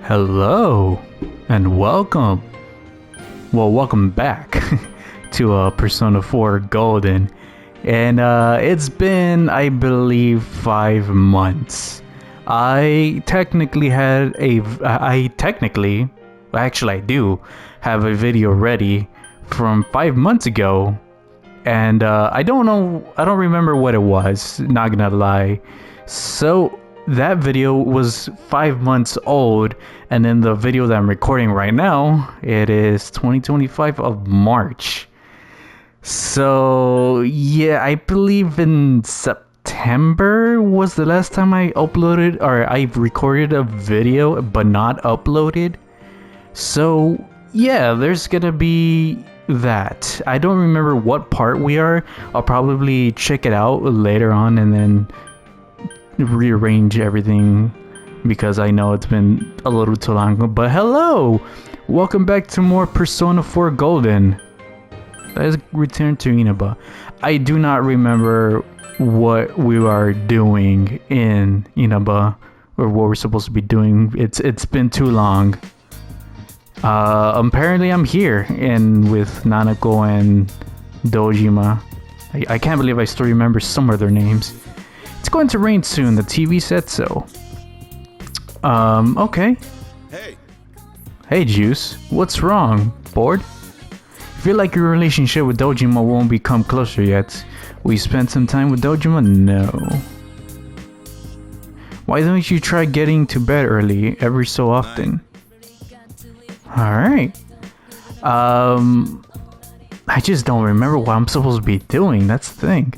Hello and welcome. Well, welcome back to Persona 4 Golden. And it's been, I believe, 5 months. I technically I do have a video ready from 5 months ago. And I don't remember what it was, not gonna lie. So that video was 5 months old, and then the video that I'm recording right now, it is 2025 of March. So yeah, I believe in September was the last time I uploaded, or I recorded a video but not uploaded. So yeah, there's gonna be that. I don't remember what part we are. I'll probably check it out later on and then rearrange everything because I know it's been a little too long. But hello! Welcome back to more Persona 4 Golden. Let's return to Inaba. I do not remember what we are doing in Inaba or what we're supposed to be doing. It's been too long. Apparently I'm here and with Nanako and Dojima. I can't believe I still remember some of their names. It's going to rain soon, the TV said so. Okay. Hey Juice, what's wrong? Bored? Feel like your relationship with Dojima won't become closer yet. Will you spend some time with Dojima? No. Why don't you try getting to bed early every so often? Alright. I just don't remember what I'm supposed to be doing, that's the thing.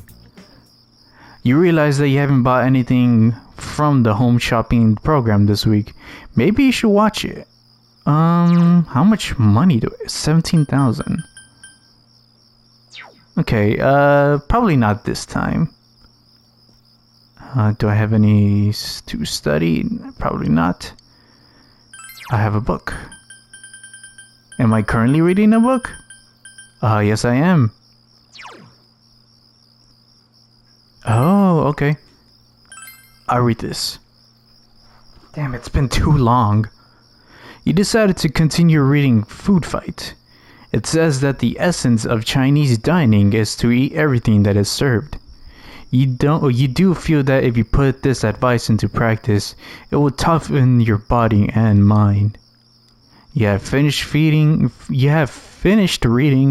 You realize that you haven't bought anything from the home shopping program this week. Maybe you should watch it. How much money do I... 17,000. Okay, probably not this time. Do I have any to study? Probably not. I have a book. Am I currently reading a book? Yes I am. Oh, okay. I'll read this. Damn, it's been too long. You decided to continue reading Food Fight. It says that the essence of Chinese dining is to eat everything that is served. You do feel that if you put this advice into practice, it will toughen your body and mind. You have finished reading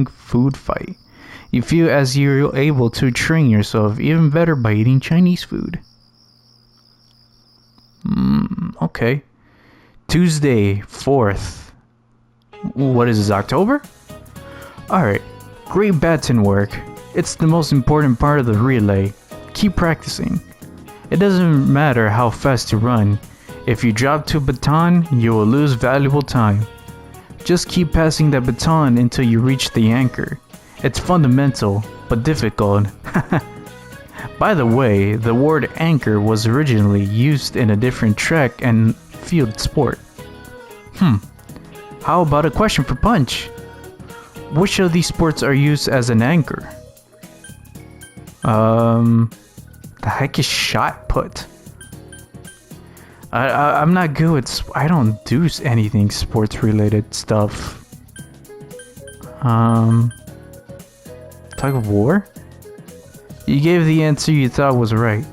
Food Fight. You feel as you're able to train yourself even better by eating Chinese food. Okay. Tuesday, 4th. What is this, October? Alright. Great baton work. It's the most important part of the relay. Keep practicing. It doesn't matter how fast you run. If you drop to baton, you will lose valuable time. Just keep passing that baton until you reach the anchor. It's fundamental, but difficult. By the way, the word anchor was originally used in a different track and field sport. How about a question for Punch? Which of these sports are used as an anchor? The heck is shot put? I'm not good with... I don't do anything sports related stuff. Tug of war? You gave the answer you thought was right.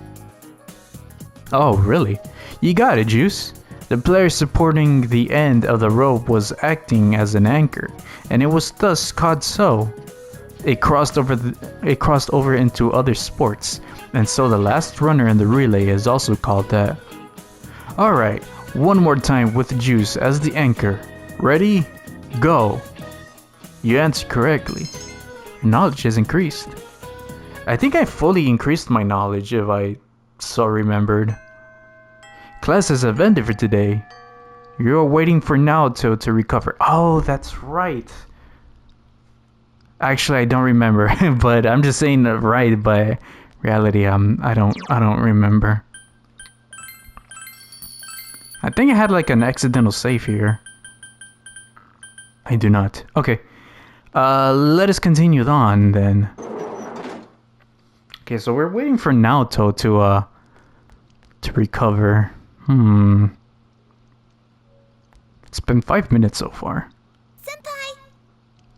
Oh, really? You got it, Juice. The player supporting the end of the rope was acting as an anchor, and it was thus called so. It crossed over into other sports, and so the last runner in the relay is also called that. Alright, one more time with Juice as the anchor. Ready? Go! You answered correctly. Knowledge has increased. I think I fully increased my knowledge if I so remembered. Classes have ended for today. You're waiting for Naoto to recover. Oh, that's right. Actually, I don't remember, but I'm just saying right, but reality, I don't remember. I think I had like an accidental save here. I do not. Okay. Let us continue on then. Okay, so we're waiting for Naoto to recover. It's been 5 minutes so far. Senpai!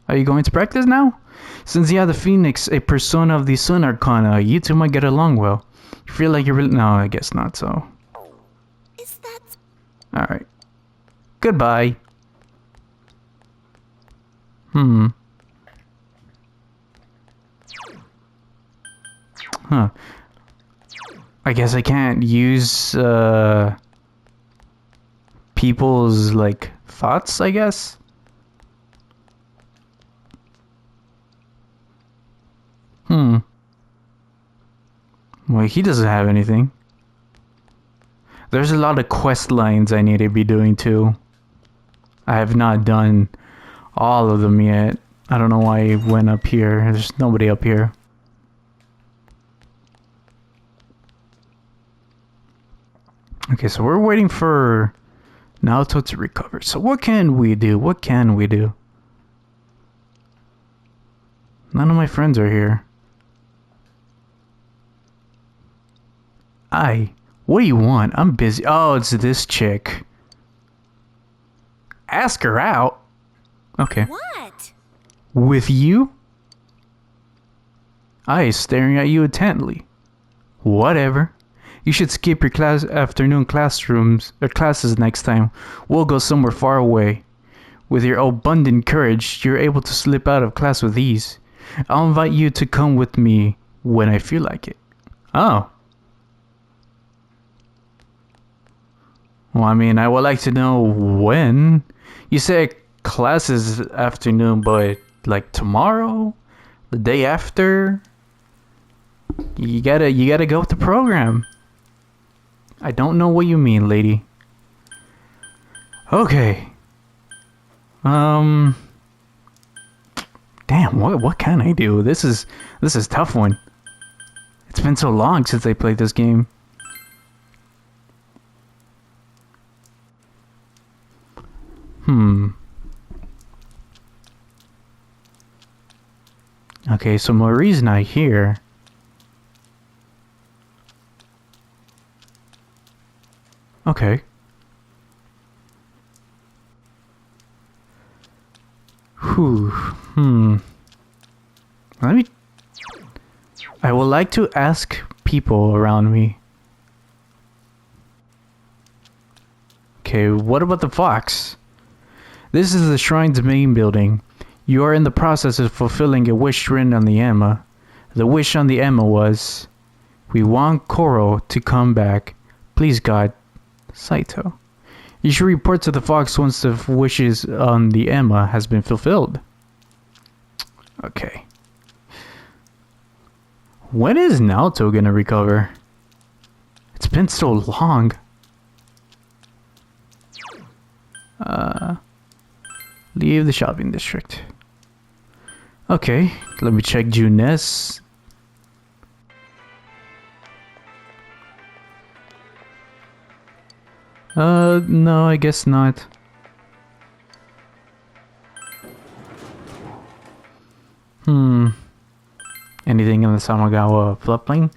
Are you going to practice now? Since you have the Phoenix, a persona of the Sun Arcana, you two might get along well. You feel like you're really... No, I guess not, so... Is that... Alright. Goodbye. Huh. I guess I can't use, people's, like, thoughts, I guess? Well, he doesn't have anything. There's a lot of quest lines I need to be doing, too. I have not done all of them yet. I don't know why I went up here. There's nobody up here. Okay, so we're waiting for Naoto to recover. So what can we do? What can we do? None of my friends are here. What do you want? I'm busy. Oh, it's this chick. Ask her out. Okay. What? With you? Staring at you intently. Whatever. You should skip your afternoon classes next time. We'll go somewhere far away. With your abundant courage, you're able to slip out of class with ease. I'll invite you to come with me when I feel like it. Oh. Well, I mean, I would like to know when. You say class is afternoon, but like tomorrow? The day after? You gotta go with the program. I don't know what you mean, lady. Okay. Damn, what can I do? This is a tough one. It's been so long since I played this game. Okay, so Marie's not here. Okay. I would like to ask people around me. Okay, what about the fox? This is the shrine's main building. You are in the process of fulfilling a wish written on the Emma. The wish on the Emma was, we want Koro to come back. Please God, Saito. You should report to the fox once the wishes on the Emma has been fulfilled. Okay. When is Naoto gonna recover? It's been so long. Leave the shopping district. Okay, let me check Junes. No, I guess not. Anything in the Samagawa floodplain?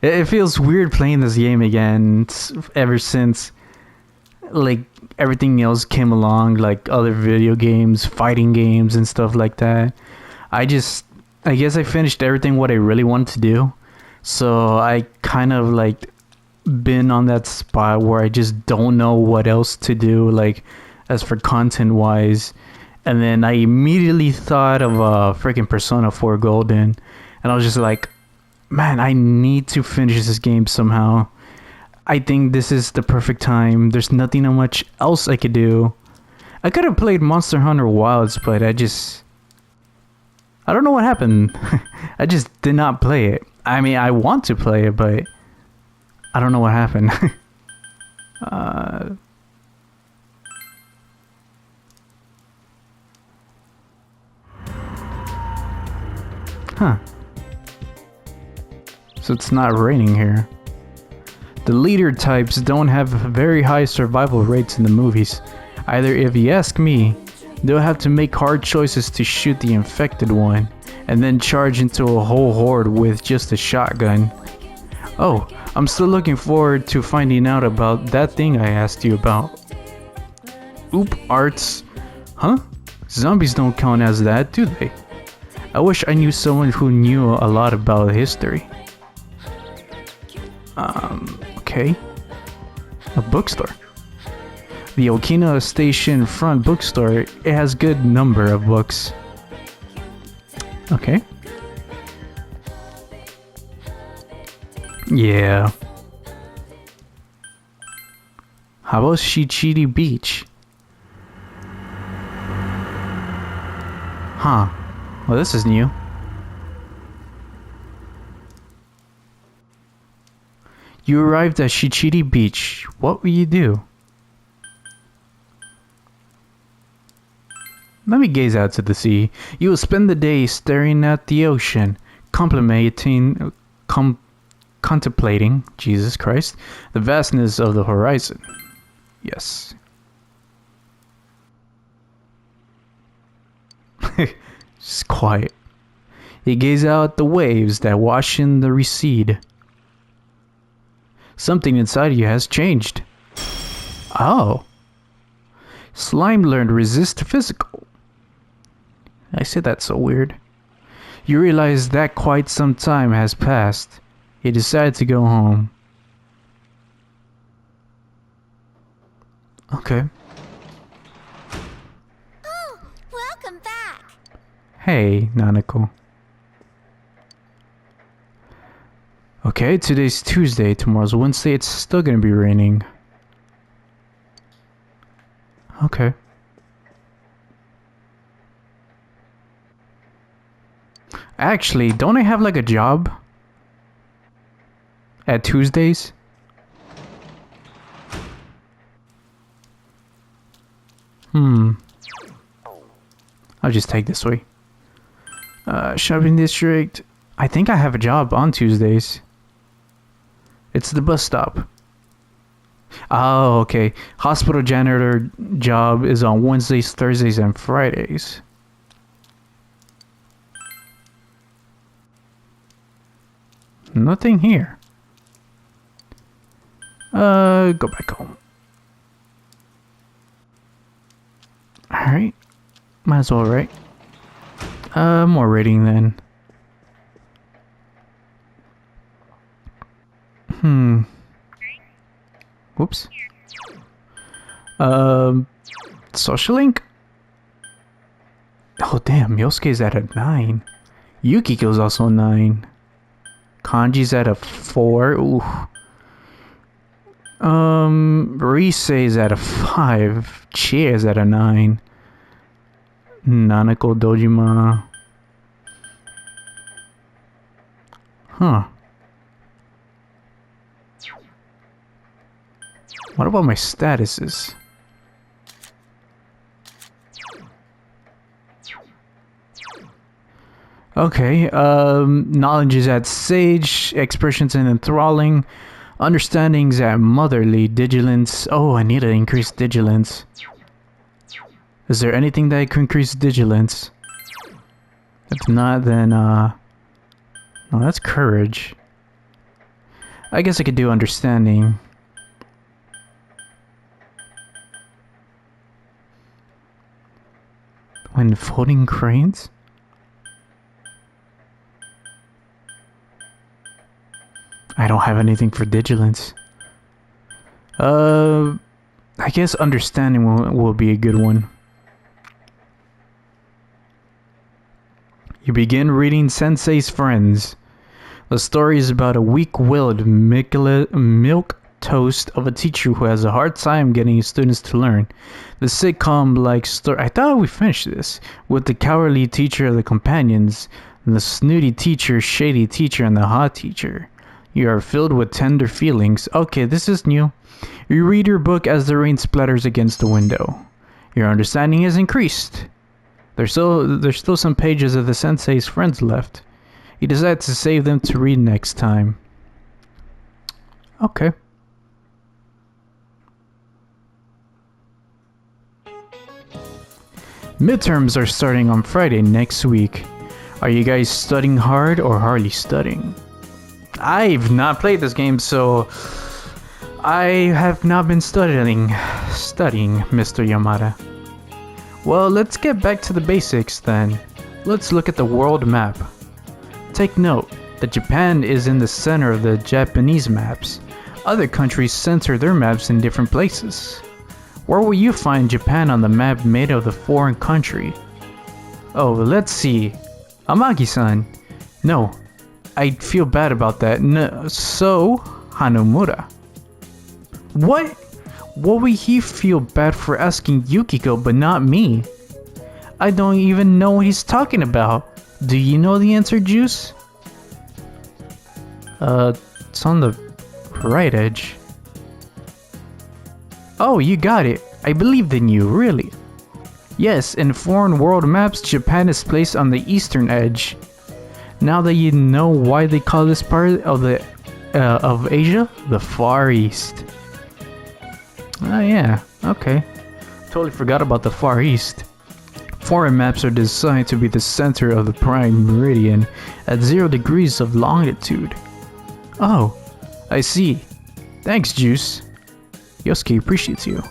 It feels weird playing this game again ever since like everything else came along, like other video games, fighting games and stuff like that. I guess I finished everything what I really wanted to do. So I kind of like been on that spot where I just don't know what else to do, like as for content wise. And then I immediately thought of freaking Persona 4 Golden, and I was just like, man, I need to finish this game somehow. I think this is the perfect time. There's nothing much else I could do. I could have played Monster Hunter Wilds, but I don't know what happened. I just did not play it. I mean, I want to play it, but I don't know what happened. Huh. So it's not raining here. The leader types don't have very high survival rates in the movies. Either, if you ask me, they'll have to make hard choices to shoot the infected one, and then charge into a whole horde with just a shotgun. Oh, I'm still looking forward to finding out about that thing I asked you about. Oop, arts. Huh? Zombies don't count as that, do they? I wish I knew someone who knew a lot about history. Okay. A bookstore. The Okinawa Station front bookstore, it has good number of books. Okay. Yeah. How about Shichiri Beach? Huh. Well, this is new. You arrived at Shichiri Beach. What will you do? Let me gaze out to the sea. You will spend the day staring at the ocean, contemplating, Jesus Christ, the vastness of the horizon. Yes. Just quiet. You gaze out at the waves that wash in the recede. Something inside you has changed. Oh. Slime learned resist physical. I said that so weird. You realize that quite some time has passed. You decide to go home. Okay. Oh, welcome back. Hey, Nanako. Okay, today's Tuesday, tomorrow's Wednesday, it's still gonna be raining. Okay. Actually, don't I have like a job? At Tuesdays? I'll just take this way. Shopping district. I think I have a job on Tuesdays. It's the bus stop. Oh, okay. Hospital janitor job is on Wednesdays, Thursdays, and Fridays. Nothing here. Go back home. Alright. Might as well, right? More rating then. Whoops. Social link? Oh damn, Yosuke's at a 9. Yukiko's also a 9. Kanji's at a 4. Ooh. Risei's at a 5. Chie's at a 9. Nanako Dojima. Huh. What about my statuses? Okay, knowledge is at sage, expressions and enthralling, understandings at motherly, vigilance. Oh, I need to increase vigilance. Is there anything that can increase vigilance? If not, then, no, that's courage. I guess I could do understanding. When folding cranes? I don't have anything for vigilance. I guess understanding will be a good one. You begin reading Sensei's Friends. The story is about a weak-willed milk toast of a teacher who has a hard time getting his students to learn. The sitcom-like story... I thought we finished this. With the cowardly teacher, the companions, and the snooty teacher, shady teacher, and the hot teacher. You are filled with tender feelings. Okay, this is new. You read your book as the rain splatters against the window. Your understanding has increased. There's still some pages of the Sensei's Friends left. You decide to save them to read next time. Okay. Midterms are starting on Friday next week. Are you guys studying hard or hardly studying? I've not played this game, so I have not been studying, Mr. Yamada. Well, let's get back to the basics then. Let's look at the world map. Take note that Japan is in the center of the Japanese maps. Other countries center their maps in different places. Where will you find Japan on the map made of the foreign country? Oh, let's see. Amagi-san. No, I feel bad about that. No, so, Hanamura. What? What would he feel bad for asking Yukiko but not me? I don't even know what he's talking about. Do you know the answer, Juice? It's on the right edge. Oh, you got it. I believed in you, really. Yes, in foreign world maps, Japan is placed on the eastern edge. Now that you know why they call this part of Asia the Far East. Oh yeah, okay. Totally forgot about the Far East. Foreign maps are designed to be the center of the prime meridian at 0 degrees of longitude. Oh, I see. Thanks, Juice. Yosuke appreciates you.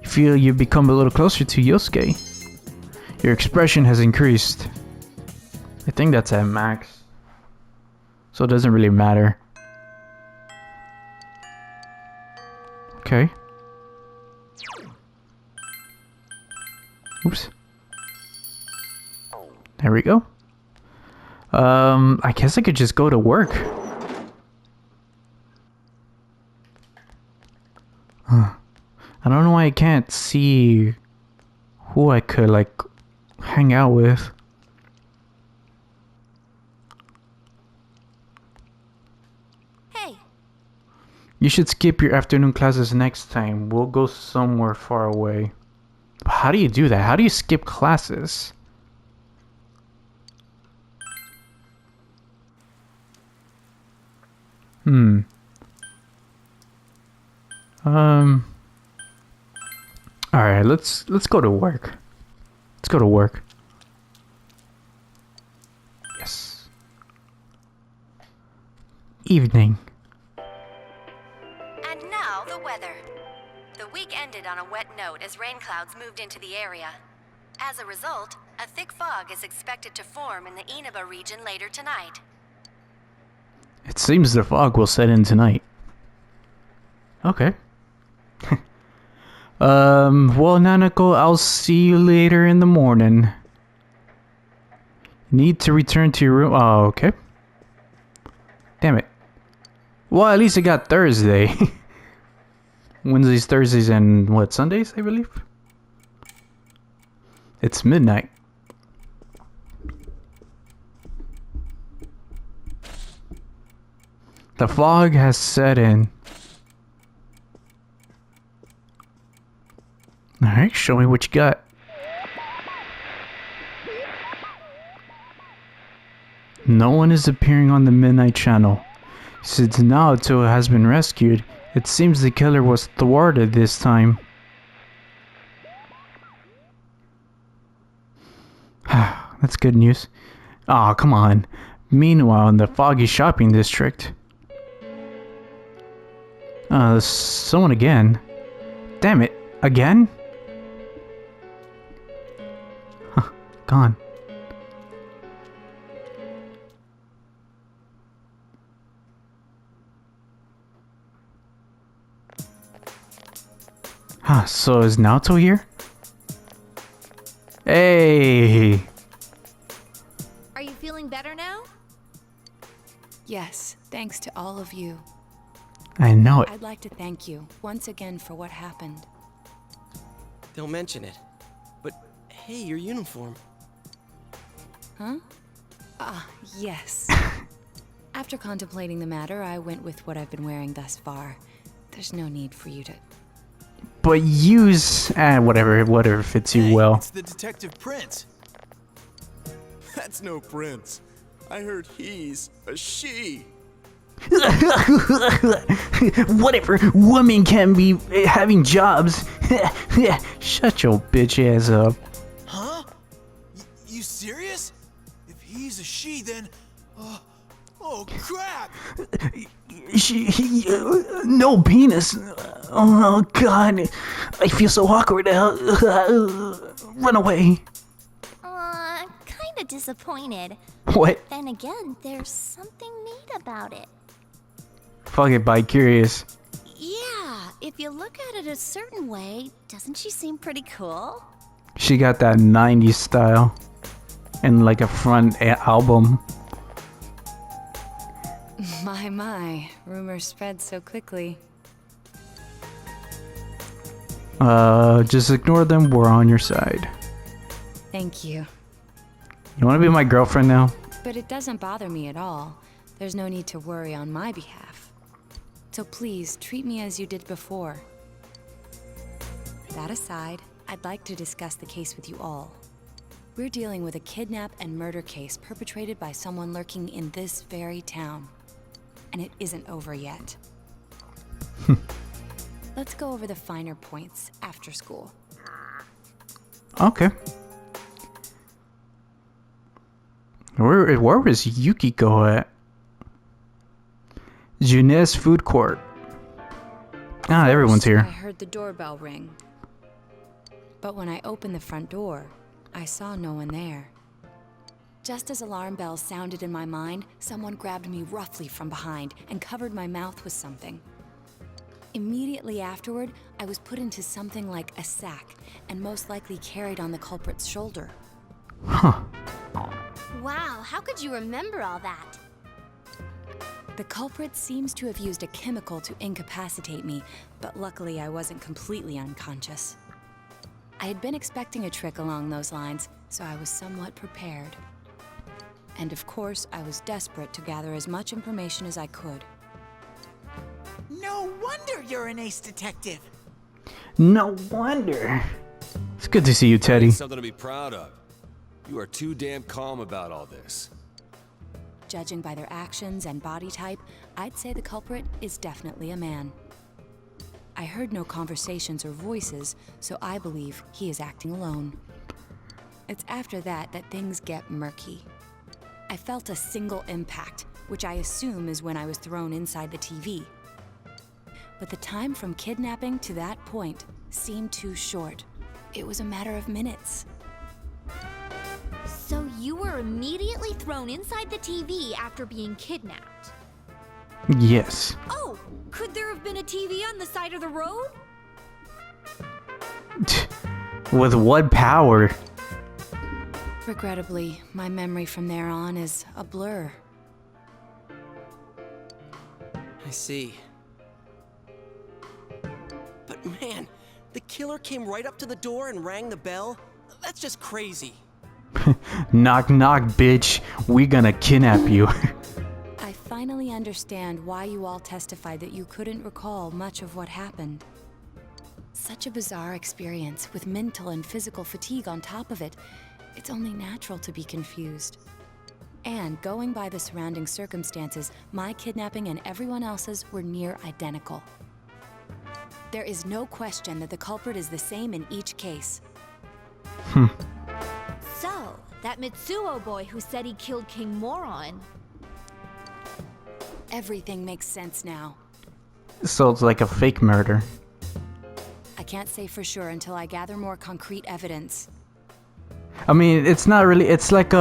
You feel you've become a little closer to Yosuke. Your expression has increased. I think that's at max. So it doesn't really matter. Okay. Oops. There we go. I guess I could just go to work. Huh. I don't know why I can't see who I could, like, hang out with. Hey. You should skip your afternoon classes next time. We'll go somewhere far away. How do you do that? How do you skip classes? Alright, let's go to work. Let's go to work. Yes. Evening. And now the weather. The week ended on a wet note as rain clouds moved into the area. As a result, a thick fog is expected to form in the Inaba region later tonight. It seems the fog will set in tonight. Okay. Well, Nanako, I'll see you later in the morning. Need to return to your room. Oh, okay. Damn it. Well, at least I got Thursday. Wednesdays, Thursdays, and what, Sundays, I believe? It's midnight. The fog has set in. Alright, show me what you got. No one is appearing on the Midnight Channel. Since Naoto has been rescued, it seems the killer was thwarted this time. That's good news. Aw, oh, come on. Meanwhile, in the foggy shopping district. Someone again. Damn it, again? Huh, gone. Huh, so is Naoto here? Hey! Are you feeling better now? Yes, thanks to all of you. I know it. I'd like to thank you once again for what happened. Don't mention it. But hey, your uniform. Huh? Ah, yes. After contemplating the matter, I went with what I've been wearing thus far. There's no need for you to... But use whatever fits you Hey, well. it's the Detective Prince. That's no prince. I heard he's a she. Whatever. Women can be having jobs. Shut your bitch ass up. Huh? You serious? If he's a she, then... Oh, crap! No penis. Oh God, I feel so awkward now. Run away. Kinda disappointed. What? Then again, there's something neat about it. Fuck it, bi curious. Yeah, if you look at it a certain way, doesn't she seem pretty cool? She got that 90s style. And like a front album. My, rumors spread so quickly. Just ignore them, we're on your side. Thank you. You wanna be my girlfriend now? But it doesn't bother me at all. There's no need to worry on my behalf. So please, treat me as you did before. That aside, I'd like to discuss the case with you all. We're dealing with a kidnap and murder case perpetrated by someone lurking in this very town. And it isn't over yet. Let's go over the finer points after school. Okay. Where was Yukiko at? Junez Food Court. Ah, everyone's I here. heard the doorbell ring. But when I opened the front door, I saw no one there. Just as alarm bells sounded in my mind, someone grabbed me roughly from behind and covered my mouth with something. Immediately afterward, I was put into something like a sack and most likely carried on the culprit's shoulder. Huh. Wow, how could you remember all that? The culprit seems to have used a chemical to incapacitate me, but luckily I wasn't completely unconscious. I had been expecting a trick along those lines, so I was somewhat prepared. And of course, I was desperate to gather as much information as I could. No wonder you're an ace detective. No wonder. It's good to see you, Teddy. Something to be proud of. You are too damn calm about all this. Judging by their actions and body type, I'd say the culprit is definitely a man. I heard no conversations or voices, so I believe he is acting alone. It's after that that things get murky. I felt a single impact, which I assume is when I was thrown inside the TV. But the time from kidnapping to that point seemed too short. It was a matter of minutes. So you were immediately thrown inside the TV after being kidnapped? Yes. Oh, could there have been a TV on the side of the road? With what power? Regrettably, my memory from there on is a blur. I see. But man, the killer came right up to the door and rang the bell? That's just crazy. Knock knock, bitch. We gonna kidnap you. I finally understand why you all testified that you couldn't recall much of what happened. Such a bizarre experience with mental and physical fatigue on top of it. It's only natural to be confused. And going by the surrounding circumstances, my kidnapping and everyone else's were near identical. There is no question that the culprit is the same in each case. So, that Mitsuo boy who said he killed King Moron. Everything makes sense now. So it's like a fake murder. I can't say for sure until I gather more concrete evidence. I mean, it's not really. It's like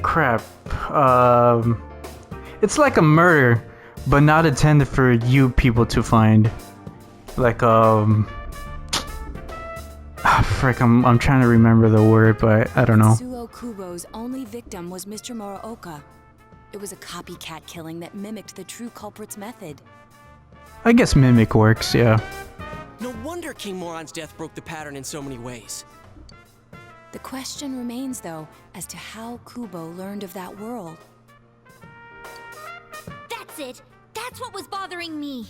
crap. It's like a murder, but not intended for you people to find. Like frick, I'm trying to remember the word, but I don't know. Mitsuo Kubo's only victim was Mr. Muraoka. It was a copycat killing that mimicked the true culprit's method. I guess mimic works, yeah. No wonder King Moron's death broke the pattern in so many ways. The question remains, though, as to how Kubo learned of that world. That's it! That's what was bothering me!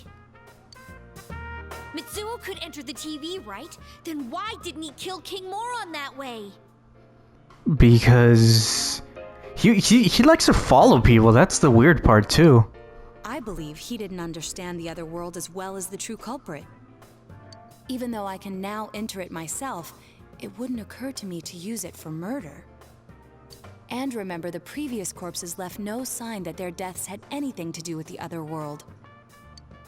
Mitsuo could enter the TV, right? Then why didn't he kill King Moron that way? Because he likes to follow people. That's the weird part too. I believe he didn't understand the other world as well as the true culprit. Even though I can now enter it myself, it wouldn't occur to me to use it for murder. And remember, the previous corpses left no sign that their deaths had anything to do with the other world.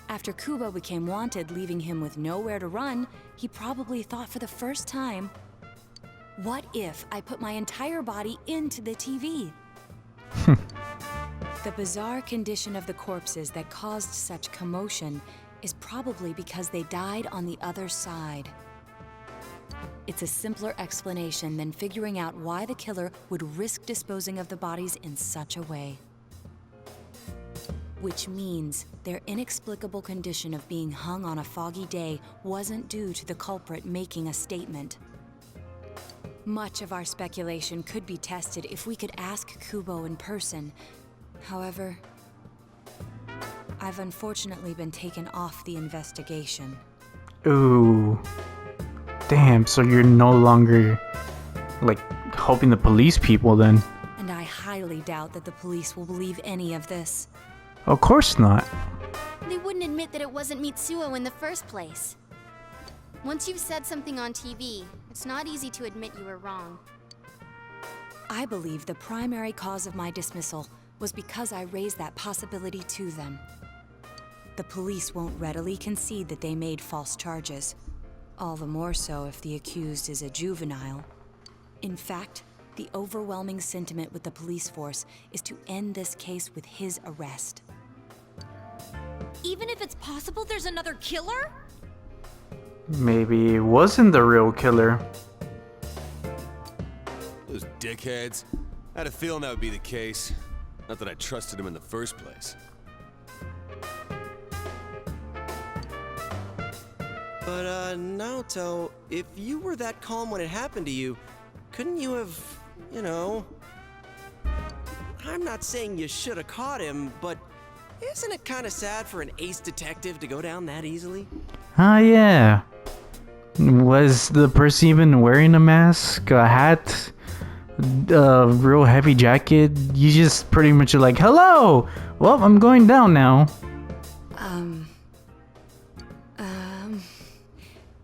After Kubo became wanted, leaving him with nowhere to run, he probably thought for the first time, what if I put my entire body into the TV? The bizarre condition of the corpses that caused such commotion is probably because they died on the other side. It's a simpler explanation than figuring out why the killer would risk disposing of the bodies in such a way. Which means their inexplicable condition of being hung on a foggy day wasn't due to the culprit making a statement. Much of our speculation could be tested if we could ask Kubo in person. However, I've unfortunately been taken off the investigation. Ooh. Damn, so you're no longer, like, helping the police people then? And I highly doubt that the police will believe any of this. Of course not. They wouldn't admit that it wasn't Mitsuo in the first place. Once you've said something on TV, it's not easy to admit you were wrong. I believe the primary cause of my dismissal was because I raised that possibility to them. The police won't readily concede that they made false charges. All the more so if the accused is a juvenile. In fact, the overwhelming sentiment with the police force is to end this case with his arrest. Even if it's possible there's another killer? Maybe it wasn't the real killer. Those dickheads. I had a feeling that would be the case. Not that I trusted him in the first place. But, Naoto, if you were that calm when it happened to you, couldn't you have, you know... I'm not saying you should have caught him, but isn't it kind of sad for an ace detective to go down that easily? Ah, yeah. Was the person even wearing a mask, a hat, a real heavy jacket? You just pretty much are like, hello! Well, I'm going down now.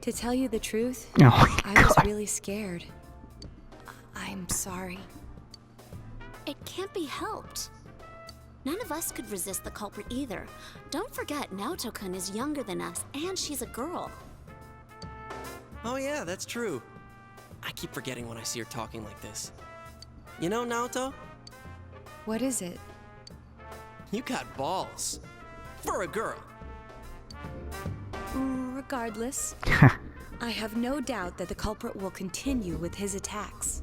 To tell you the truth, Oh my I was God. really scared. I'm sorry. It can't be helped. None of us could resist the culprit either. Don't forget, Naoto-kun is younger than us, and she's a girl. Oh yeah, that's true. I keep forgetting when I see her talking like this. You know, Naoto, What is it? you got balls. For a girl. Regardless, I have no doubt that the culprit will continue with his attacks.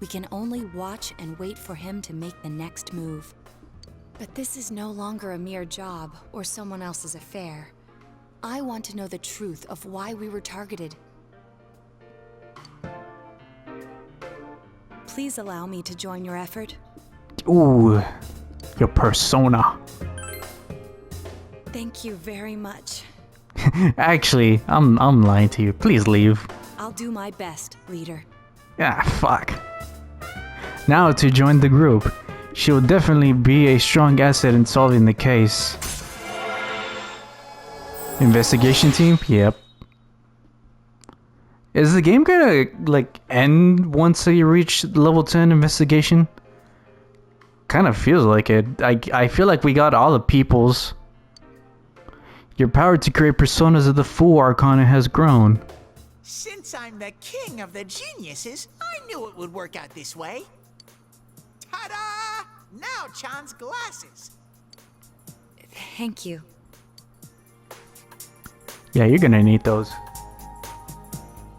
We can only watch and wait for him to make the next move. But this is no longer a mere job or someone else's affair. I want to know the truth of why we were targeted. Please allow me to join your effort. Ooh, your persona. Thank you very much. Actually, I'm lying to you. Please leave. I'll do my best, leader. Ah, fuck. Now to join the group. She'll definitely be a strong asset in solving the case. Investigation team? Yep. Is the game gonna, like, end once you reach level 10 investigation? Kind of feels like it. I feel like we got all the peoples. Your power to create personas of the Fool Arcana has grown. Since I'm the king of the geniuses, I knew it would work out this way. Ta-da! Now Chan's glasses. Thank you. Yeah, you're gonna need those.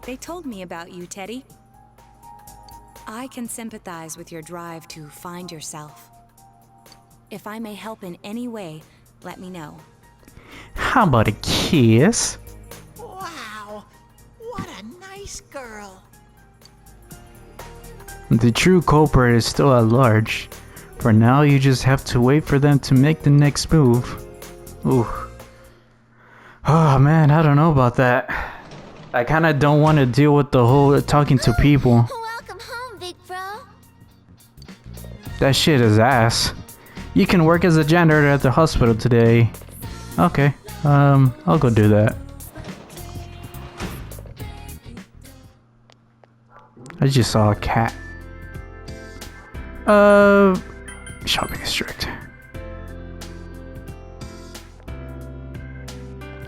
They told me about you, Teddy. I can sympathize with your drive to find yourself. If I may help in any way, let me know. How about a kiss? Wow, what a nice girl. The true culprit is still at large. For now, you just have to wait for them to make the next move. Ooh. Oh man, I don't know about that. I kinda don't want to deal with the whole talking to people. Welcome home, big bro. That shit is ass. You can work as a janitor at the hospital today. Okay, I'll go do that. I just saw a cat. Shopping district.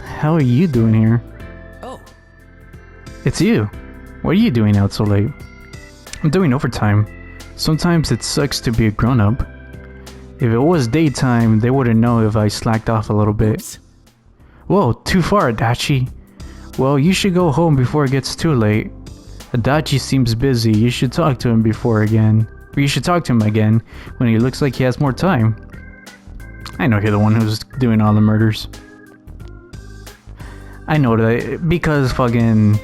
How are you doing here? Oh, It's you. What are you doing out so late? I'm doing overtime. Sometimes it sucks to be a grown-up. If it was daytime, they wouldn't know if I slacked off a little bit. oops. Whoa, too far, Adachi. Well, you should go home before it gets too late. Adachi seems busy. You should talk to him you should talk to him again when he looks like he has more time. I know you're the one who's doing all the murders. I know that because fucking...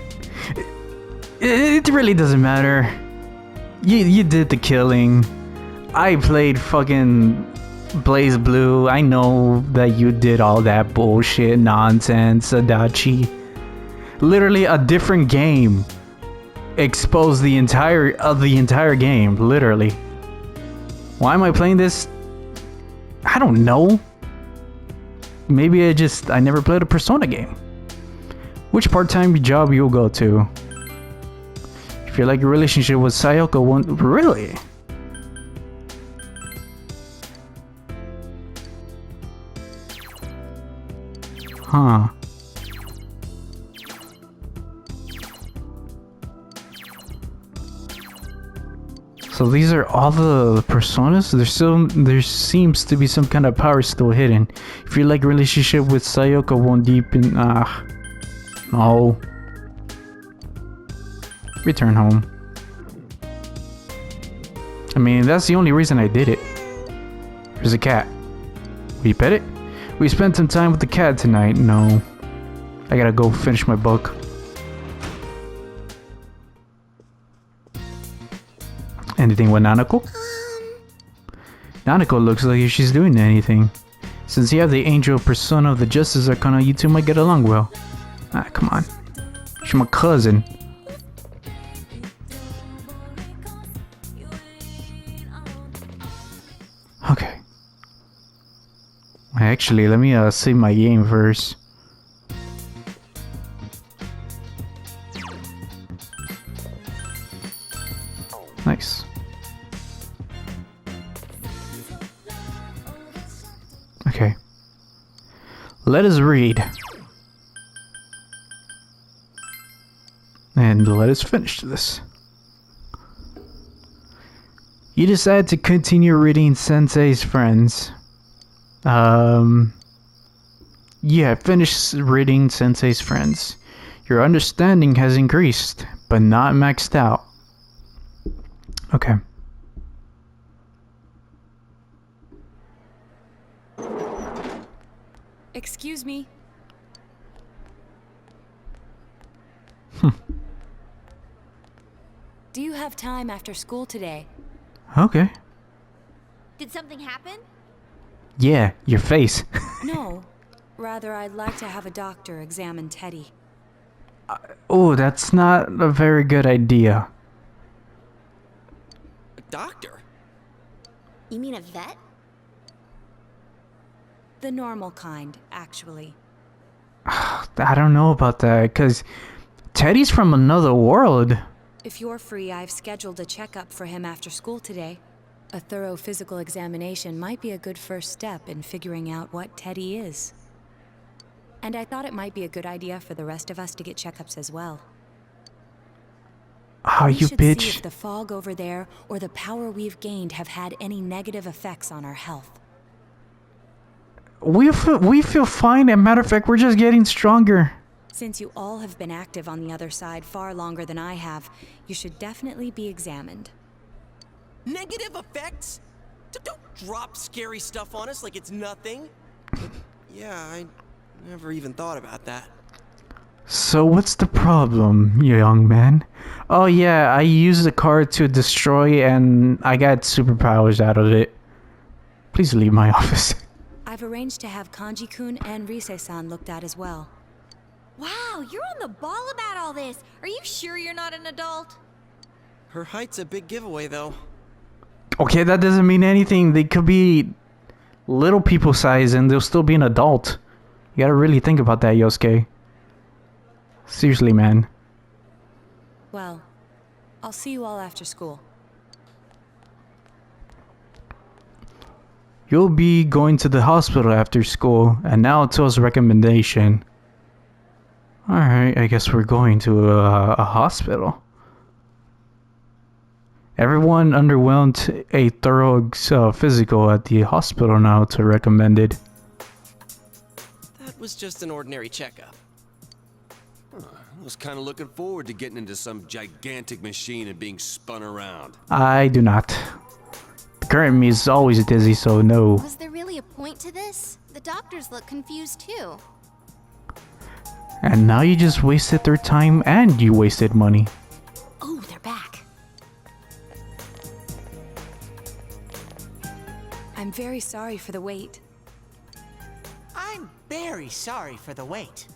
It really doesn't matter. You did the killing. I played fucking Blaze Blue. I know that you did all that bullshit nonsense, Adachi. Literally a different game exposed the entire game, literally. Why am I playing this? I don't know. Maybe I never played a Persona game. Which part-time job you'll go to? If you like your relationship with Sayoko, really? Huh. So these are all the personas? There seems to be some kind of power still hidden. If you like relationship with Sayoko, won't deepen. No. Return home. I mean, that's the only reason I did it. There's a cat. Will you pet it? We spent some time with the cat tonight. No. I gotta go finish my book. Anything with Nanako? Nanako looks like she's doing anything. Since you have the angel persona of the Justice Arcana, you two might get along well. Ah, come on. She's my cousin. Okay. Actually, let me save my game first. Nice. Okay. Let us read. And let us finish this. You decide to continue reading Sensei's Friends. Yeah, finished reading Sensei's Friends. Your understanding has increased, but not maxed out. Okay. Excuse me. Do you have time after school today? Okay. Did something happen? Yeah, your face. No. Rather, I'd like to have a doctor examine Teddy. Oh, that's not a very good idea. A doctor? You mean a vet? The normal kind, actually. I don't know about that, because Teddy's from another world. If you're free, I've scheduled a checkup for him after school today. A thorough physical examination might be a good first step in figuring out what Teddy is. And I thought it might be a good idea for the rest of us to get checkups as well. Oh, We you should see bitch. if the fog over there or the power we've gained have had any negative effects on our health. We feel fine, and matter of fact, we're just getting stronger. Since you all have been active on the other side far longer than I have, you should definitely be examined. Negative effects? Don't drop scary stuff on us like it's nothing. But yeah, I never even thought about that. So what's the problem, young man? Oh yeah, I used the card to destroy and I got superpowers out of it. Please leave my office. I've arranged to have Kanji-kun and Rise-san looked at as well. Wow, you're on the ball about all this. Are you sure you're not an adult? Her height's a big giveaway, though. Okay, that doesn't mean anything. They could be little people size and they'll still be an adult. You gotta really think about that, Yosuke. Seriously, man. Well, I'll see you all after school. You'll be going to the hospital after school, and Naoto's recommendation. Alright, I guess we're going to a hospital. Everyone underwent a thorough physical at the hospital. Naoto recommended. That was just an ordinary checkup. I was kind of looking forward to getting into some gigantic machine and being spun around. I do not. The current me is always dizzy, so no. Was there really a point to this? The doctors look confused too. And now you just wasted their time and you wasted money. Oh, they're back. I'm very sorry for the wait. I'm very sorry for the wait.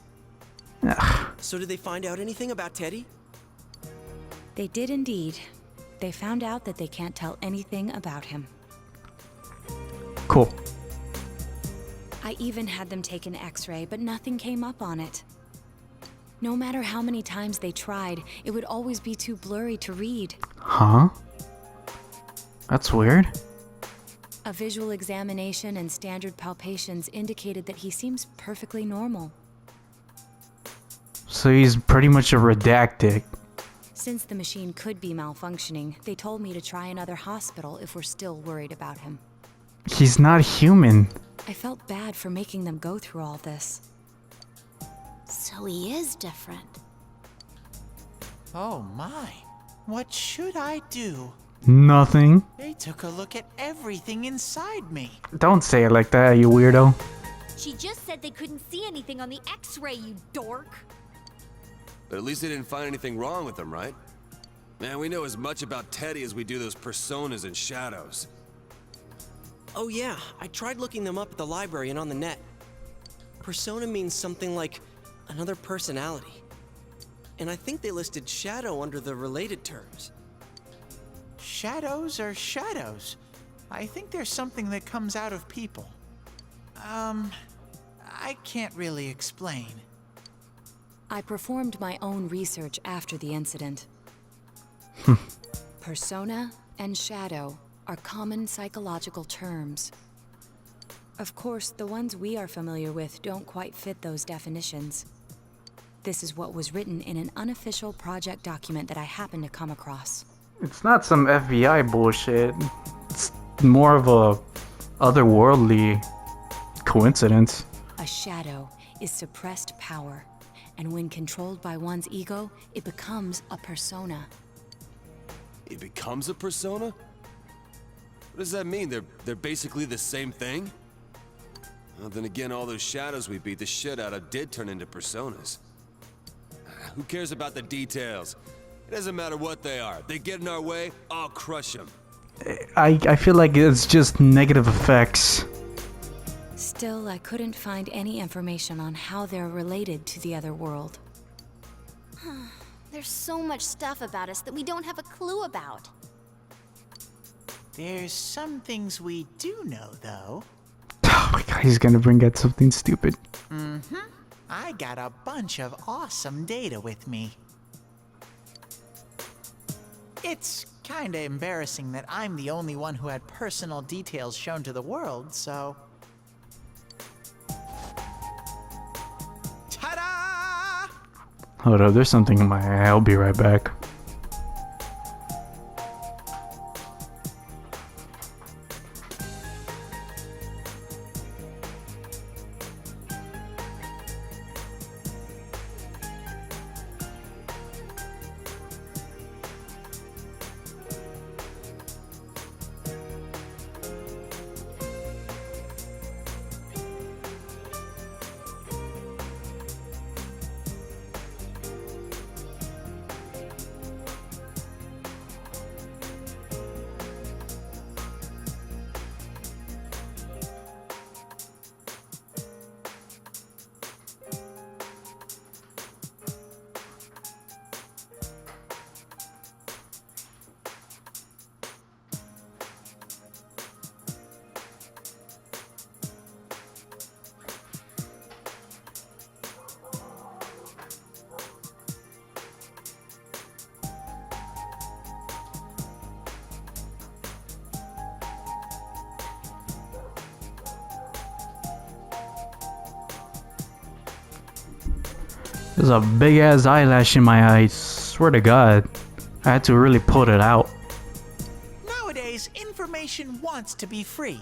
So did they find out anything about Teddy? They did indeed. They found out that they can't tell anything about him. Cool. I even had them take an x-ray, but nothing came up on it. No matter how many times they tried, it would always be too blurry to read. Huh? That's weird. A visual examination and standard palpations indicated that he seems perfectly normal. So he's pretty much a redacted. Since the machine could be malfunctioning, they told me to try another hospital if we're still worried about him. He's not human. I felt bad for making them go through all this. So he is different. Oh my. What should I do? Nothing. They took a look at everything inside me. Don't say it like that, you weirdo. She just said they couldn't see anything on the x-ray, you dork. But at least they didn't find anything wrong with him, right? Man, we know as much about Teddy as we do those personas and shadows. Oh yeah, I tried looking them up at the library and on the net. Persona means something like another personality. And I think they listed shadow under the related terms. Shadows are shadows. I think there's something that comes out of people. I can't really explain. I performed my own research after the incident. Persona and shadow are common psychological terms. Of course, the ones we are familiar with don't quite fit those definitions. This is what was written in an unofficial project document that I happened to come across. It's not some FBI bullshit. It's more of a otherworldly coincidence. A shadow is suppressed power, and when controlled by one's ego, it becomes a persona. It becomes a persona? What does that mean? They're basically the same thing? Well, then again, all those shadows we beat the shit out of did turn into personas. Who cares about the details? It doesn't matter what they are. They get in our way, I'll crush them. I feel like it's just negative effects. Still, I couldn't find any information on how they're related to the other world. There's so much stuff about us that we don't have a clue about. There's some things we do know, though. Oh my god, he's gonna bring out something stupid. I got a bunch of awesome data with me. It's kinda embarrassing that I'm the only one who had personal details shown to the world, so... Ta-da! Hold up, there's something in my eye. I'll be right back. There's a big ass eyelash in my eye. Swear to God. I had to really pull it out. Nowadays, information wants to be free.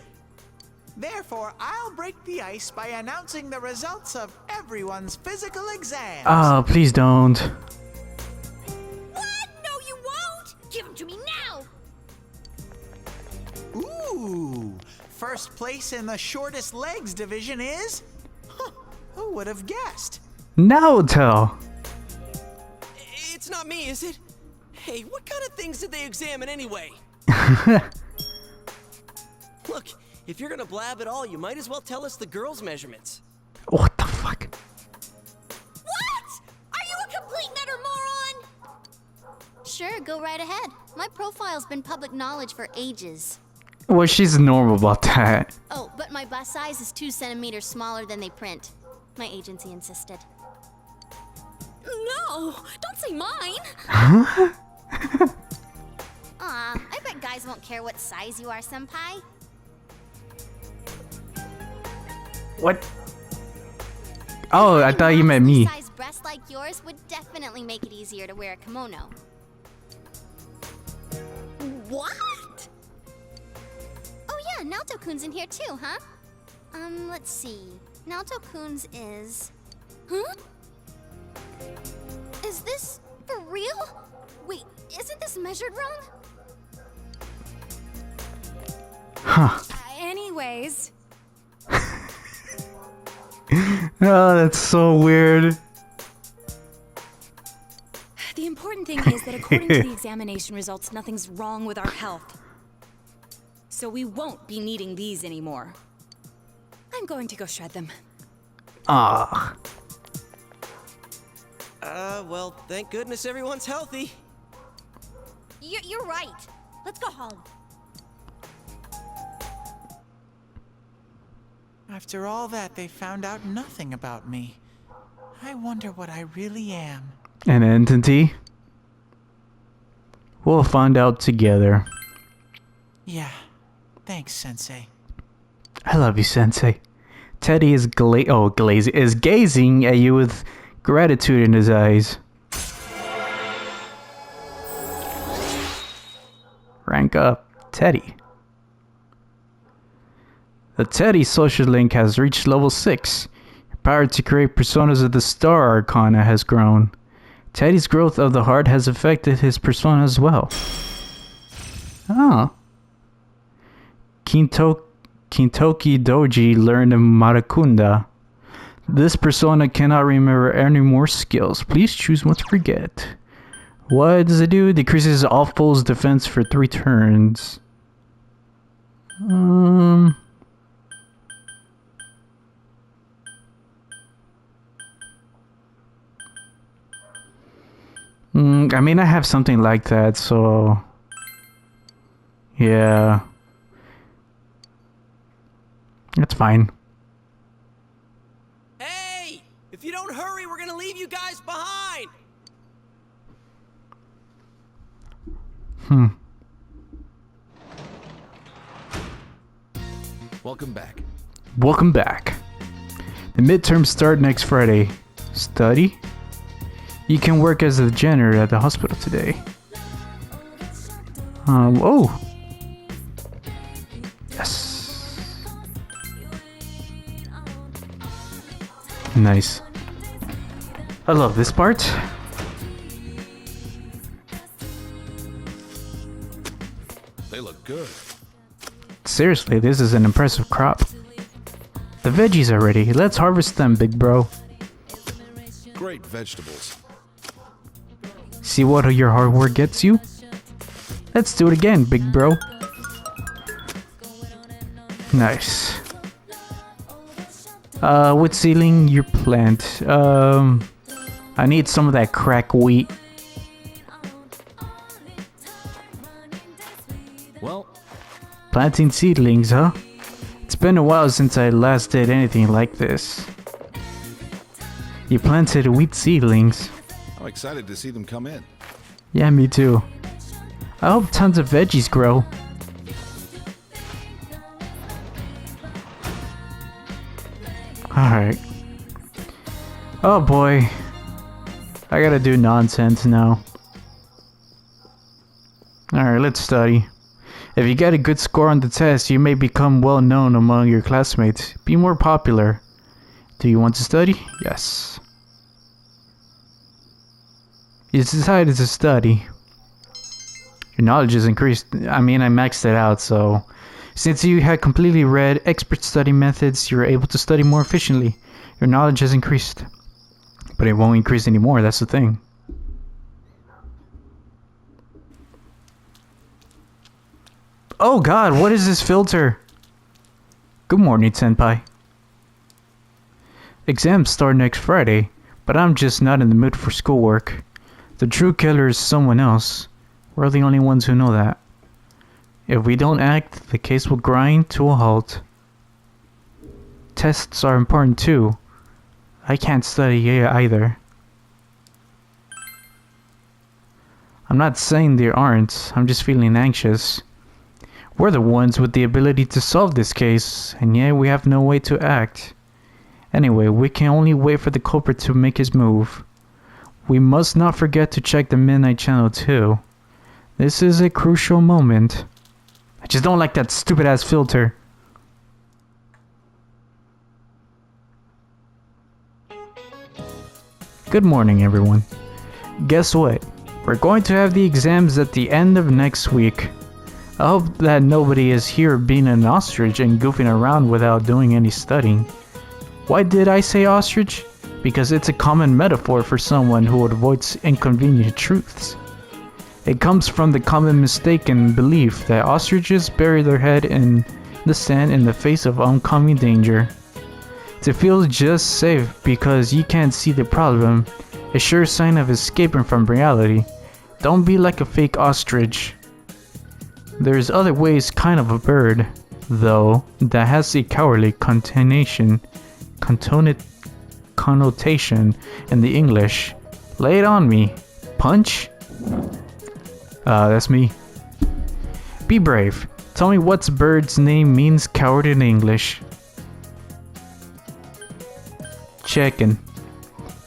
Therefore, I'll break the ice by announcing the results of everyone's physical exams. Oh, please don't. What? No, you won't! Give him to me now! Ooh, first place in the shortest legs division is... Huh, who would have guessed? Naoto. It's not me, is it? Hey, what kind of things did they examine anyway? Look, if you're gonna blab at all, you might as well tell us the girls' measurements. What the fuck? What? Are you a complete and utter moron? Sure, go right ahead. My profile's been public knowledge for ages. Well, she's normal about that. Oh, but my bust size is 2 centimeters smaller than they print. My agency insisted. No, don't say mine. Aw, I bet guys won't care what size you are, senpai. What? Oh, I thought you meant me. Size breasts like yours would definitely make it easier to wear a kimono. What? Oh yeah, Naoto-kun's in here too, huh? Let's see. Naoto-kun's is... Huh? Is this for real? Wait, isn't this measured wrong? Huh. Anyways, Oh, that's so weird. the important thing is that according to the examination results, nothing's wrong with our health. So we won't be needing these anymore. I'm going to go shred them. Ah. Well, thank goodness everyone's healthy. You're right. Let's go home. After all that, they found out nothing about me. I wonder what I really am. An entity? We'll find out together. Yeah, thanks, Sensei. I love you, Sensei. Teddy is is gazing at you with gratitude in his eyes. Rank up, Teddy. The Teddy social link has reached level 6. Your power to create personas of the Star Arcana has grown. Teddy's growth of the heart has affected his persona as well. Oh. Kintoki Doji learned Marakunda. This persona cannot remember any more skills. Please choose one to forget. What does it do? Decreases all foes' defense for 3 turns. I mean, I have something like that, so... yeah. That's fine. Hey! If you don't hurry, we're gonna leave you guys behind! Welcome back. Welcome back. The midterms start next Friday. Study? You can work as a janitor at the hospital today. Oh! Yes. Nice. I love this part. They look good. Seriously, this is an impressive crop. The veggies are ready. Let's harvest them, big bro. Great vegetables. See what your hard work gets you? Let's do it again, big bro. Nice. What seedling you plant? I need some of that crack wheat. Well, Planting seedlings, huh? It's been a while since I last did anything like this. You planted wheat seedlings. I'm excited to see them come in. Yeah, me too. I hope tons of veggies grow. Alright. Oh boy. I gotta do nonsense now. Alright, let's study. If you get a good score on the test, you may become well known among your classmates. Be more popular. Do you want to study? Yes. You decided to study. Your knowledge is increased. I mean, I maxed it out, so... Since you had completely read expert study methods, you're able to study more efficiently. Your knowledge has increased. But it won't increase anymore, that's the thing. Oh god, what is this filter? Good morning, senpai. Exams start next Friday, but I'm just not in the mood for schoolwork. The true killer is someone else. We're the only ones who know that. If we don't act, the case will grind to a halt. Tests are important too. I can't study either. I'm not saying there aren't, I'm just feeling anxious. We're the ones with the ability to solve this case, and yet we have no way to act. Anyway, we can only wait for the culprit to make his move. We must not forget to check the midnight channel too. This is a crucial moment. I just don't like that stupid ass filter. Good morning, everyone. Guess what? We're going to have the exams at the end of next week. I hope that nobody is here being an ostrich and goofing around without doing any studying. Why did I say ostrich? Because it's a common metaphor for someone who avoids inconvenient truths. It comes from the common mistaken belief that ostriches bury their head in the sand in the face of oncoming danger. To feel just safe because you can't see the problem, a sure sign of escaping from reality. Don't be like a fake ostrich. There's other ways kind of a bird, though, that has a cowardly connotation in the English. Lay it on me. Punch? That's me. Be brave. Tell me what bird's name means coward in English. Chicken.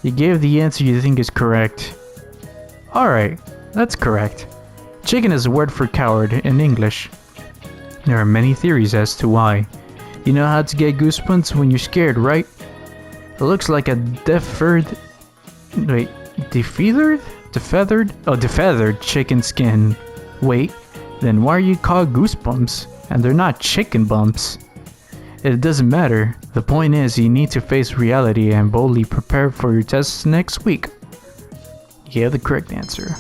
You gave the answer you think is correct. Alright, that's correct. Chicken is a word for coward in English. There are many theories as to why. You know how to get goosebumps when you're scared, right? It looks like a defeathered chicken skin. Wait, then why are you called goosebumps? And they're not chicken bumps. It doesn't matter. The point is you need to face reality and boldly prepare for your tests next week. You have the correct answer.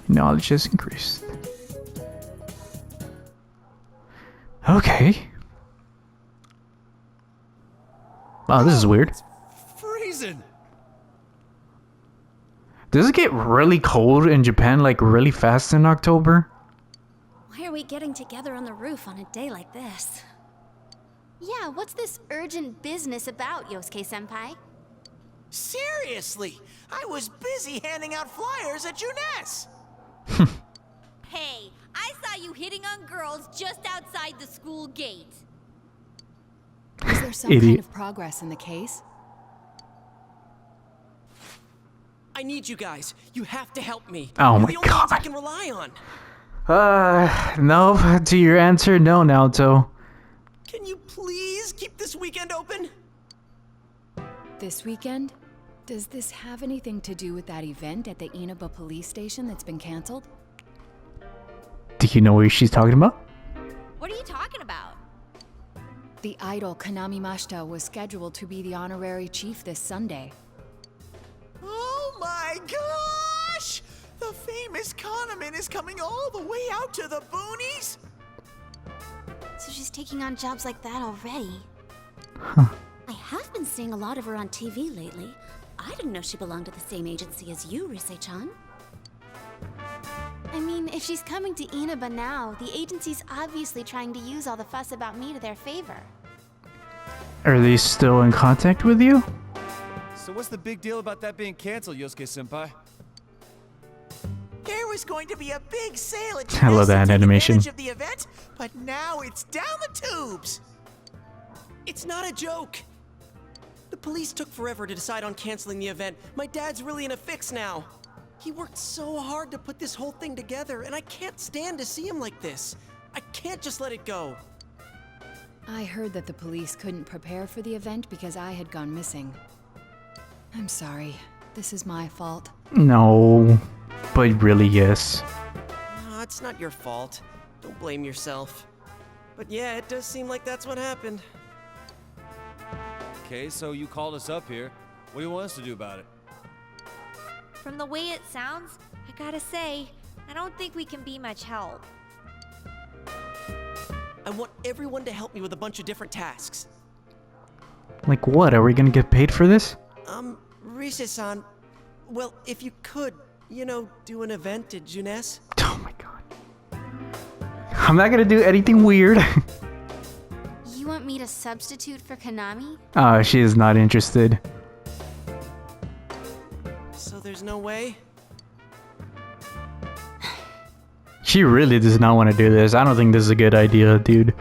Knowledge has increased. Okay. Wow, this is weird. It's freezing. Does it get really cold in Japan like really fast in October? Why are we getting together on the roof on a day like this? Yeah, what's this urgent business about, Yosuke-senpai? Seriously, I was busy handing out flyers at Juness. Hey, I saw you hitting on girls just outside the school gate. Is there some Idiot. kind of progress in the case? I need you guys. You have to help me. Oh You're my the only ones I God. can rely on. No, to your answer, no, Naoto. Can you please keep this weekend open? This weekend? Does this have anything to do with that event at the Inaba police station that's been canceled? Do you know what she's talking about? What are you talking about? The idol Kanami Mashita was scheduled to be the honorary chief this Sunday. Oh my gosh! The famous Kahneman is coming all the way out to the boonies? So she's taking on jobs like that already. I have been seeing a lot of her on TV lately. I didn't know she belonged to the same agency as you, Rise-chan. I mean, if she's coming to Inaba now, the agency's obviously trying to use all the fuss about me to their favor. Are they still in contact with you? So what's the big deal about that being canceled, Yosuke-senpai? There was going to be a big sale at I love Juness to that take animation. advantage of the event, but now it's down the tubes. It's not a joke. The The police took forever to decide on canceling the event. My dad's really in a fix now. He worked so hard to put this whole thing together, and I can't stand to see him like this. I can't just let it go. I heard that the police couldn't prepare for the event because I had gone missing. I'm sorry. This is my fault. No, but really, yes. No, it's not your fault. Don't blame yourself. But yeah, it does seem like that's what happened. Okay, so you called us up here. What do you want us to do about it? From the way it sounds, I gotta say, I don't think we can be much help. I want everyone to help me with a bunch of different tasks. Like what? Are we gonna get paid for this? Rise-san, well, if you could, you know, do an event at Jeunesse. Oh my god. I'm not gonna do anything weird. You want me to substitute for Konami? She is not interested. So there's no way? She really does not want to do this. I don't think this is a good idea, dude.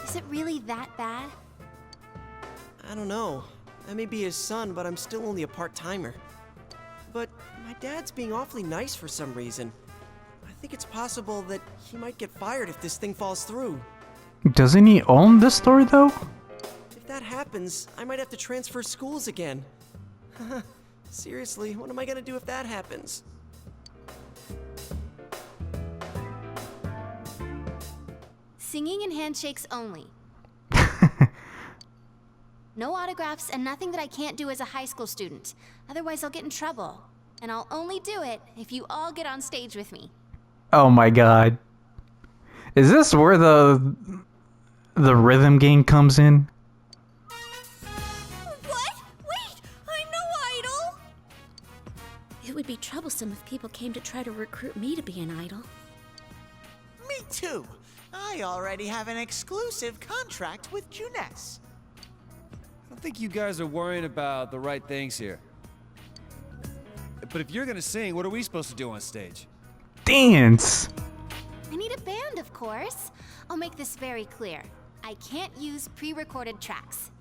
Is it really that bad? I don't know. I may be his son, but I'm still only a part-timer. But my dad's being awfully nice for some reason. I think it's possible that he might get fired if this thing falls through. Doesn't he own this store, though? If that happens, I might have to transfer schools again. Seriously, what am I gonna do if that happens? Singing and handshakes only. No autographs and nothing that I can't do as a high school student. Otherwise I'll get in trouble. And I'll only do it if you all get on stage with me. Oh my god. Is this where the rhythm game comes in? What? Wait! I'm no idol! It would be troublesome if people came to try to recruit me to be an idol. Me too. I already have an exclusive contract with Jeunesse. I don't think you guys are worrying about the right things here. But if you're gonna sing, what are we supposed to do on stage? Dance! I need a band, of course. I'll make this very clear. I can't use pre-recorded tracks.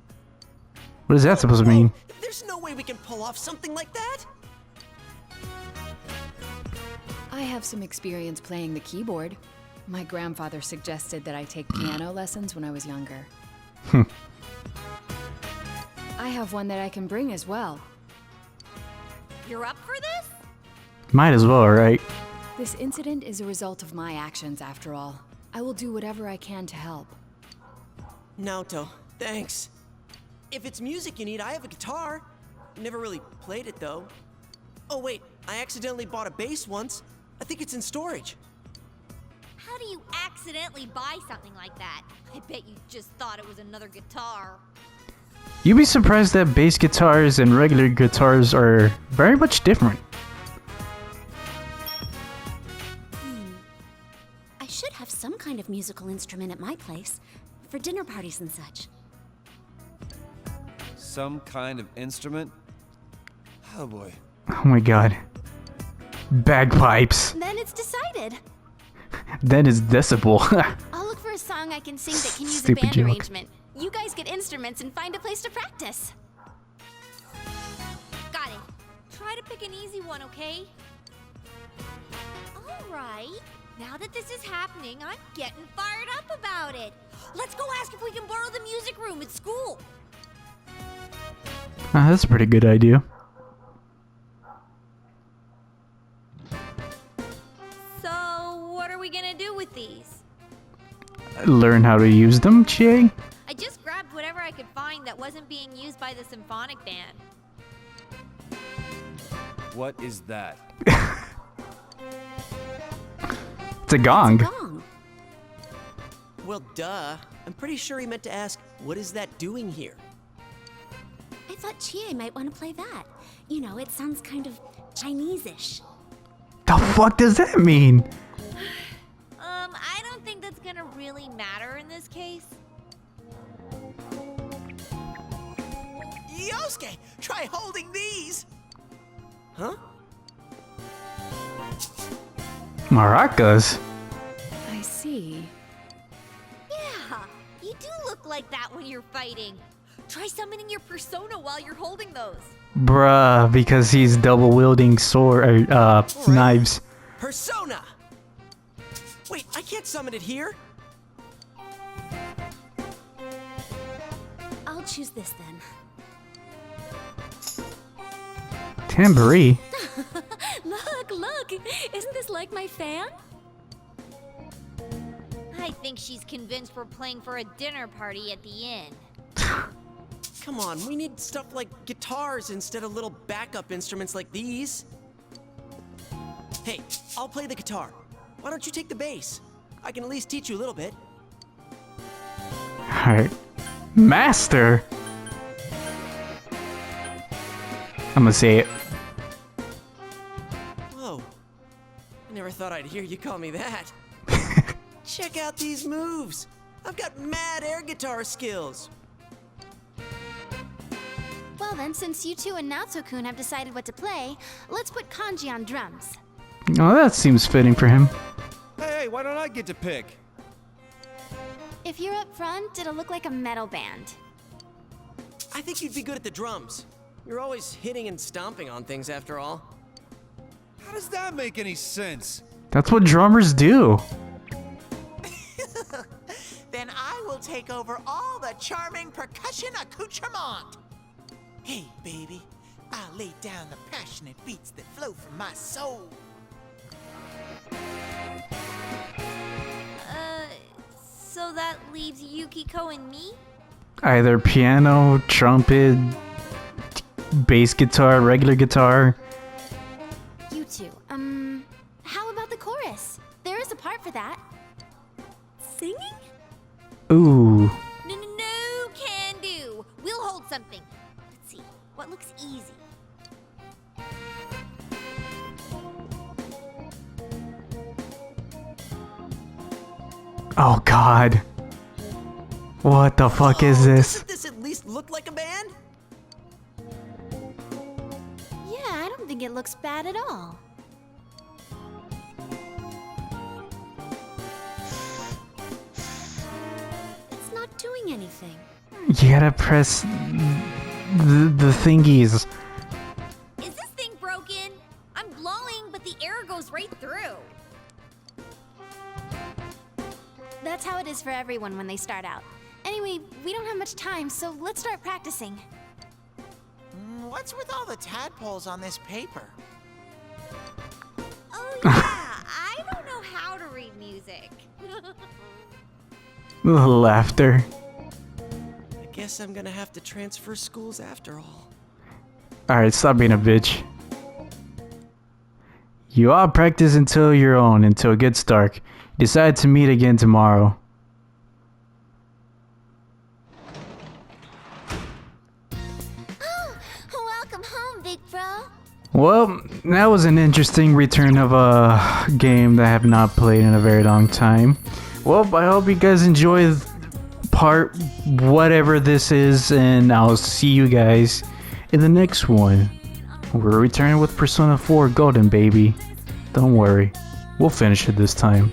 What is that supposed to mean? There's no way we can pull off something like that! I have some experience playing the keyboard. My grandfather suggested that I take piano lessons when I was younger. I have one that I can bring as well. You're up for this? Might as well, right? This incident is a result of my actions, after all. I will do whatever I can to help. Naoto, thanks. If it's music you need, I have a guitar. Never really played it, though. Oh, wait, I accidentally bought a bass once. I think it's in storage. How do you accidentally buy something like that? I bet you just thought it was another guitar. You'd be surprised that bass guitars and regular guitars are very much different. I should have some kind of musical instrument at my place, for dinner parties and such. Some kind of instrument? Oh boy. Oh my god. Bagpipes. Then it's decided. Then it's decibel. I'll look for a song I can sing that can use a Stupid band joke. arrangement. You guys get instruments and find a place to practice. Got it. Try to pick an easy one, okay? Alright. Now that this is happening, I'm getting fired up about it. Let's go ask if we can borrow the music room at school. That's a pretty good idea. So, what are we gonna do with these? Learn how to use them, Chie? I just grabbed whatever I could find that wasn't being used by the symphonic band. What is that? It's a gong. Gong. Well, duh. I'm pretty sure he meant to ask, what is that doing here? I thought Chie might want to play that. You know, it sounds kind of Chinese-ish. The fuck does that mean? I don't think that's gonna really matter in this case. Yosuke, try holding these. Huh? Maracas? I see. Yeah, you do look like that when you're fighting. Try summoning your persona while you're holding those. Bruh, because he's double wielding sword knives. Persona! Wait, I can't summon it here. I'll choose this then. Tambourine? Look! Isn't this like my fan? I think she's convinced we're playing for a dinner party at the inn. Come on, we need stuff like guitars instead of little backup instruments like these. Hey, I'll play the guitar. Why don't you take the bass? I can at least teach you a little bit. Alright. Master? I'm gonna say it. Whoa. I never thought I'd hear you call me that. Check out these moves. I've got mad air guitar skills. Well then, since you two and Naoto-kun have decided what to play, let's put Kanji on drums. Oh, that seems fitting for him. Hey, why don't I get to pick? If you're up front, it'll look like a metal band. I think you'd be good at the drums. You're always hitting and stomping on things after all. How does that make any sense? That's what drummers do. Then I will take over all the charming percussion accoutrement. Hey, baby, I'll lay down the passionate beats that flow from my soul. So that leaves Yukiko and me? Either piano, trumpet, bass guitar, regular guitar. You two, how about the chorus? There is a part for that. Singing? Ooh. No, can do. We'll hold something. Let's see, what looks easy? Oh god. What the fuck is this? Doesn't this at least look like a band? Yeah, I don't think it looks bad at all. It's not doing anything. You gotta press the thingies. Is this thing broken? I'm blowing, but the air goes right through. That's how it is for everyone when they start out. Anyway, we don't have much time, so let's start practicing. What's with all the tadpoles on this paper? Oh yeah, I don't know how to read music. Laughter. I guess I'm gonna have to transfer schools after all. Alright, stop being a bitch. You all practice until you're on, until it gets dark. Decide to meet again tomorrow. Welcome home, big bro. Well, that was an interesting return of a game that I have not played in a very long time. Well, I hope you guys enjoy part whatever this is, and I'll see you guys in the next one. We're returning with Persona 4 Golden, baby. Don't worry. We'll finish it this time.